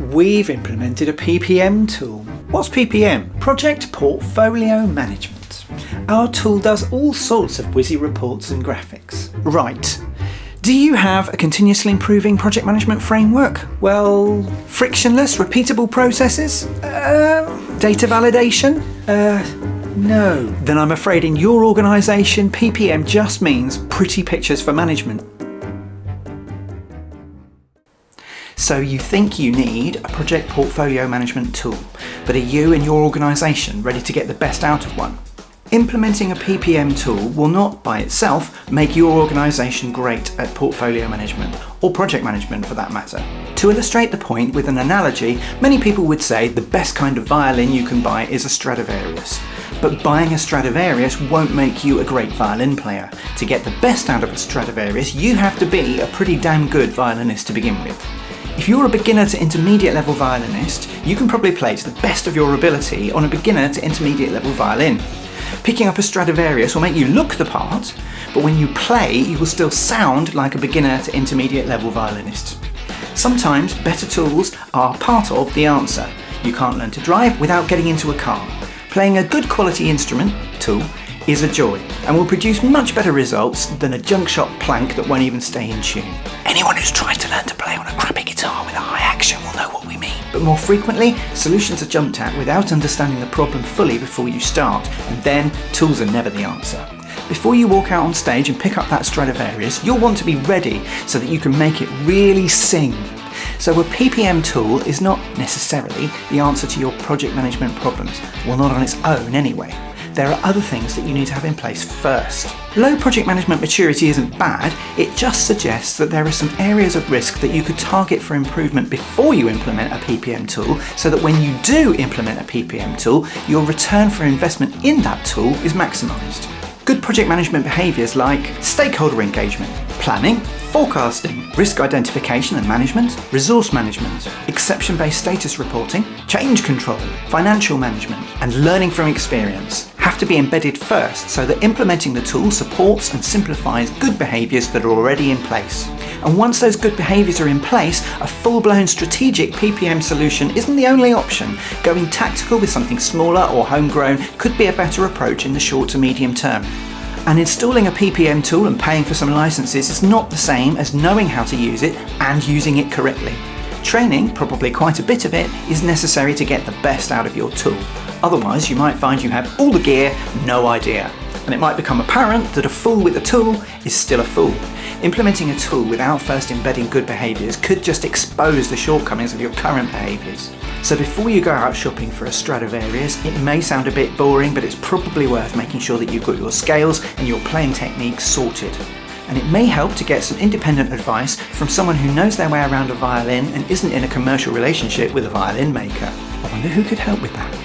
We've implemented a PPM tool. What's PPM? Project Portfolio Management. Our tool does all sorts of whizzy reports and graphics. Right. Do you have a continuously improving project management framework? Well, frictionless, repeatable processes? Data validation? No. Then I'm afraid in your organisation, PPM just means pretty pictures for management. So you think you need a project portfolio management tool, but are you and your organisation ready to get the best out of one? Implementing a PPM tool will not by itself make your organisation great at portfolio management, or project management for that matter. To illustrate the point with an analogy, many people would say the best kind of violin you can buy is a Stradivarius. But buying a Stradivarius won't make you a great violin player. To get the best out of a Stradivarius, you have to be a pretty damn good violinist to begin with. If you're a beginner to intermediate level violinist, you can probably play to the best of your ability on a beginner to intermediate level violin. Picking up a Stradivarius will make you look the part, but when you play, you will still sound like a beginner to intermediate level violinist. Sometimes better tools are part of the answer. You can't learn to drive without getting into a car. Playing a good quality instrument, tool, is a joy and will produce much better results than a junk shop plank that won't even stay in tune. Anyone who's tried to learn to play on a crappy guitar with a high action will know what we mean. But more frequently, solutions are jumped at without understanding the problem fully before you start, and then tools are never the answer. Before you walk out on stage and pick up that Stradivarius, you'll want to be ready so that you can make it really sing. So a PPM tool is not necessarily the answer to your project management problems, well, not on its own anyway. There are other things that you need to have in place first. Low project management maturity isn't bad, it just suggests that there are some areas of risk that you could target for improvement before you implement a PPM tool, so that when you do implement a PPM tool, your return for investment in that tool is maximised. Good project management behaviours like stakeholder engagement, planning, forecasting, risk identification and management, resource management, exception-based status reporting, change control, financial management, and learning from experience have to be embedded first so that implementing the tool supports and simplifies good behaviours that are already in place. And once those good behaviours are in place, a full-blown strategic PPM solution isn't the only option. Going tactical with something smaller or homegrown could be a better approach in the short to medium term. And installing a PPM tool and paying for some licenses is not the same as knowing how to use it and using it correctly. Training, probably quite a bit of it, is necessary to get the best out of your tool. Otherwise, you might find you have all the gear, no idea. And it might become apparent that a fool with a tool is still a fool. Implementing a tool without first embedding good behaviours could just expose the shortcomings of your current behaviours. So before you go out shopping for a Stradivarius, it may sound a bit boring, but it's probably worth making sure that you've got your scales and your playing techniques sorted. And it may help to get some independent advice from someone who knows their way around a violin and isn't in a commercial relationship with a violin maker. I wonder who could help with that.